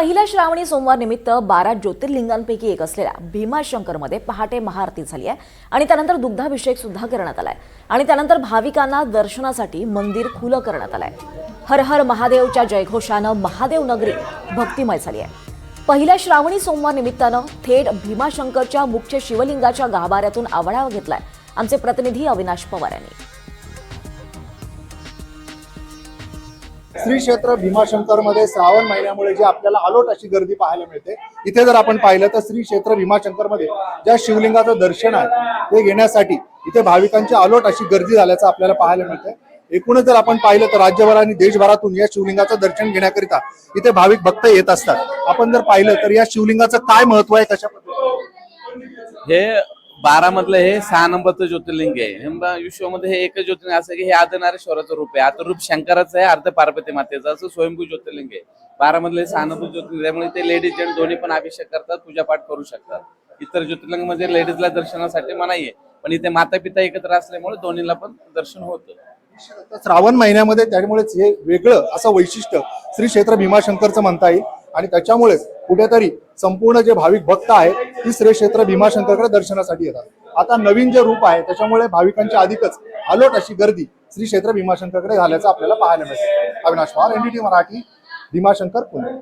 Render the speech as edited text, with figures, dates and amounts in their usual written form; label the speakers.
Speaker 1: पहिल्या श्रावणी सोमवार निमित्त 12 ज्योतिर्लिंगांपैकी एक असलेल्या भीमाशंकरमध्ये पहाटे महाआरती झाली आहे आणि त्यानंतर दुग्धाभिषेक सुद्धा करण्यात आलाय आणि त्यानंतर भाविकांना दर्शनासाठी मंदिर खुलं करण्यात आलंय। हर हर महादेवच्या जयघोषानं महादेव नगरी भक्तिमय झाली आहे। पहिल्या श्रावणी सोमवार निमित्तानं थेट भीमाशंकरच्या मुख्य शिवलिंगाच्या गाभाऱ्यातून आवाळा घेतलाय आमचे प्रतिनिधी अविनाश पवार यांनी।
Speaker 2: श्री क्षेत्र भीमाशंकर मध्ये श्रावण महिन्यामुळे जे आपल्याला अलोट अशी गर्दी पाहायला मिळते। इथे जर आपण पाहिलं तर श्री क्षेत्र भीमाशंकर मध्ये ज्या शिवलिंगाचं दर्शन आहे ते घेण्यासाठी इथे भाविकांची अलोट अशी गर्दी झाल्याचं आपल्याला पाहायला मिळते। एकूणच जर आपण पाहिलं तर राज्यभर आणि देशभरातून या शिवलिंगाचं दर्शन घेण्याकरिता इथे भाविक भक्त येत असतात। आपण जर पाहिलं तर या शिवलिंगाचं काय महत्व आहे, कशा पद्धतीने
Speaker 3: हे 12 मधलं हे 6 नंबरचं ज्योतिर्लिंग आहे। विश्वामध्ये हे एकच ज्योतिर्लिंग असं की हे अर्धनारेश्वराचं रूप आहे, अर्ध रूप शंकराचं आहे, अर्ध पार्वती मातेचं असं स्वयंभू ज्योतिर्लिंग आहे। 12 मधले 6 नंबर ज्योतिर्लिंग त्यामुळे ते लेडीज जेंट्स दोन्ही पण अभिषेक करतात, पूजापाठ करू शकतात। इतर ज्योतिर्लिंग मध्ये लेडीजला दर्शनासाठी मनाई आहे, पण इथे माता पिता एकत्र असल्यामुळे दोन्हीला पण दर्शन होतं।
Speaker 2: श्रावण महिन्यामध्ये त्यामुळेच हे वेगळं असं वैशिष्ट्य श्री क्षेत्र भीमाशंकरचं म्हणता येईल आणि त्याच्यामुळेच कुठेतरी संपूर्ण जे भाविक भक्त आहेत ती श्री क्षेत्र भीमाशंकरकडे दर्शनासाठी येतात। आता नवीन जे रूप आहे त्याच्यामुळे भाविकांची अधिकच अलोट अशी गर्दी श्री क्षेत्र भीमाशंकरकडे झाल्याचं आपल्याला पाहायला मिळतं। अविनाश पवार, NDTV मराठी, भीमाशंकर, पुणे।